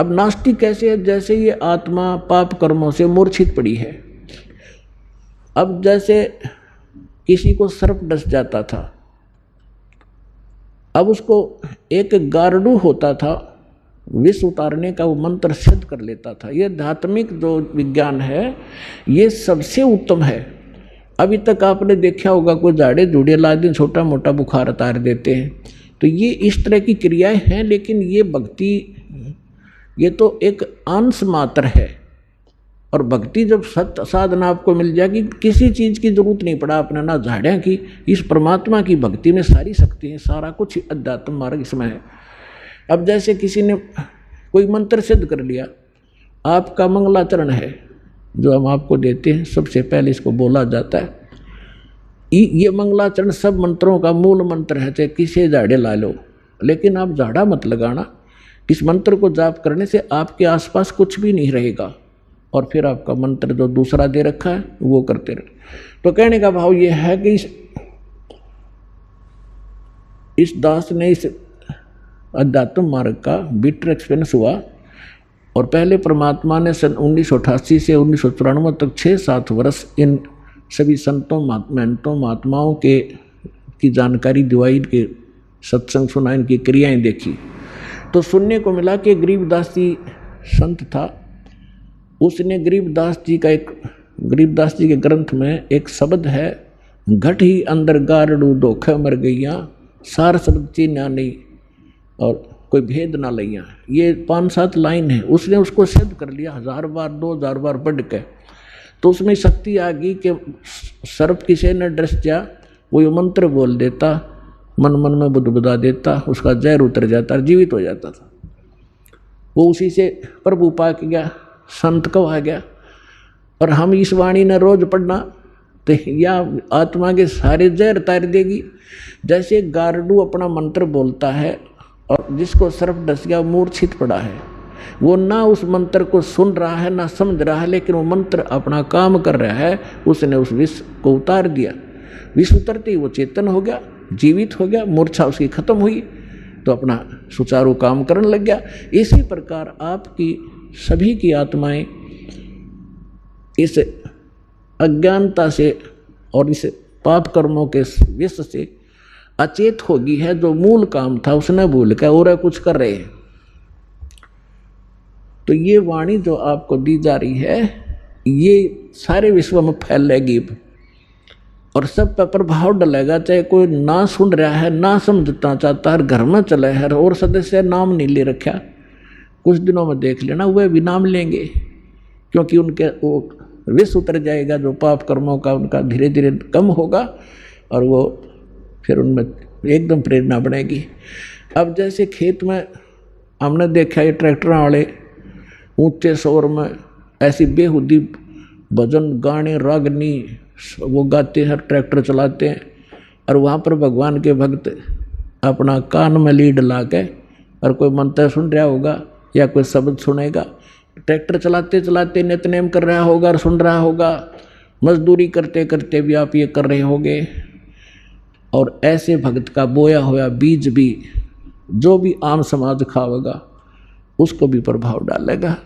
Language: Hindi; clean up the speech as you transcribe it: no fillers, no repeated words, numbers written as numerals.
अब नास्तिक कैसे है? जैसे ये आत्मा पाप कर्मों से मूर्छित पड़ी है। अब जैसे किसी को सर्प डस जाता था, अब उसको एक गारडू होता था, विष उतारने का वो मंत्र सिद्ध कर लेता था। ये आध्यात्मिक जो विज्ञान है ये सबसे उत्तम है। अभी तक आपने देखा होगा कोई झाड़े झूड़े ला दिन छोटा मोटा बुखार उतार देते हैं, तो ये इस तरह की क्रियाएं हैं। लेकिन ये भक्ति ये तो एक अंश मात्र है। और भक्ति जब सत्य साधना आपको मिल जाएगी, किसी चीज़ की जरूरत नहीं पड़ा आपने, ना झाड़ियाँ की। इस परमात्मा की भक्ति में सारी शक्ति है, सारा कुछ अध्यात्म मार्ग इसमें है। अब जैसे किसी ने कोई मंत्र सिद्ध कर लिया, आपका मंगलाचरण है जो हम आपको देते हैं, सबसे पहले इसको बोला जाता है। ये मंगलाचरण सब मंत्रों का मूल मंत्र है, चाहे किसी झाड़े ला लो, लेकिन आप झाड़ा मत लगाना। इस मंत्र को जाप करने से आपके आसपास कुछ भी नहीं रहेगा, और फिर आपका मंत्र जो दूसरा दे रखा है वो करते रहे। तो कहने का भाव ये है कि इस दास ने इस अध्यात्म मार्ग का बिटर एक्सपीरियंस हुआ। और पहले परमात्मा ने सन 1988 से 1994 तक 6-7 वर्ष इन सभी संतों महंतों महात्माओं की जानकारी दिवाई, के सत्संग सुना, इनकी क्रियाएं देखी। तो सुनने को मिला कि गरीबदास जी संत था, उसने गरीबदास जी के ग्रंथ में एक शब्द है, घट ही अंदर गारड़ू धोखे मर गईया, सार शब्द चीन्या नहीं और कोई भेद ना लैया। ये 5-7 लाइन है, उसने उसको सिद्ध कर लिया 1000 बार 2000 बार पढ़ के। तो उसमें शक्ति आ गई कि सर्प किसे न डस जा, वो ये मंत्र बोल देता, मन मन में बुदबुदा देता, उसका जहर उतर जाता, जीवित हो जाता था। वो उसी से प्रभु पा के गया, संत को आ गया। और हम इस वाणी ने रोज पढ़ना तो या आत्मा के सारे जहर तार देगी। जैसे गारडू अपना मंत्र बोलता है और जिसको सर्प डस गया, मूर्छित पड़ा है, वो ना उस मंत्र को सुन रहा है ना समझ रहा है, लेकिन वो मंत्र अपना काम कर रहा है। उसने उस विष को उतार दिया, विष उतरते ही वो चेतन हो गया, जीवित हो गया, मूर्छा उसकी खत्म हुई, तो अपना सुचारू काम करने लग गया। इसी प्रकार आपकी सभी की आत्माएं इस अज्ञानता से और इस पाप कर्मों के विष से अचेत होगी है। जो मूल काम था उसने भूल कर और कुछ कर रहे हैं। तो ये वाणी जो आपको दी जा रही है, ये सारे विश्व में फैलेगी और सब पर प्रभाव डलेगा। चाहे कोई ना सुन रहा है, ना समझना चाहता है, घर में चले है और सदस्य नाम नहीं ले रखा, कुछ दिनों में देख लेना वह भी नाम लेंगे, क्योंकि उनके वो विष उतर जाएगा, जो पाप कर्मों का उनका धीरे धीरे कम होगा और वो फिर उनमें एकदम प्रेरणा बनेगी। अब जैसे खेत में हमने देखा ये ट्रैक्टर वाले ऊंचे शोर में ऐसी बेहुदी भजन गाने रागनी वो गाते हैं, ट्रैक्टर चलाते हैं, और वहाँ पर भगवान के भक्त अपना कान में लीड ला के और कोई मंत्र सुन रहा होगा या कोई शब्द सुनेगा, ट्रैक्टर चलाते चलाते नित्यनेम कर रहा होगा और सुन रहा होगा, मजदूरी करते करते भी आप ये कर रहे होगे। और ऐसे भक्त का बोया हुआ बीज भी जो भी आम समाज खावेगा उसको भी प्रभाव डालेगा।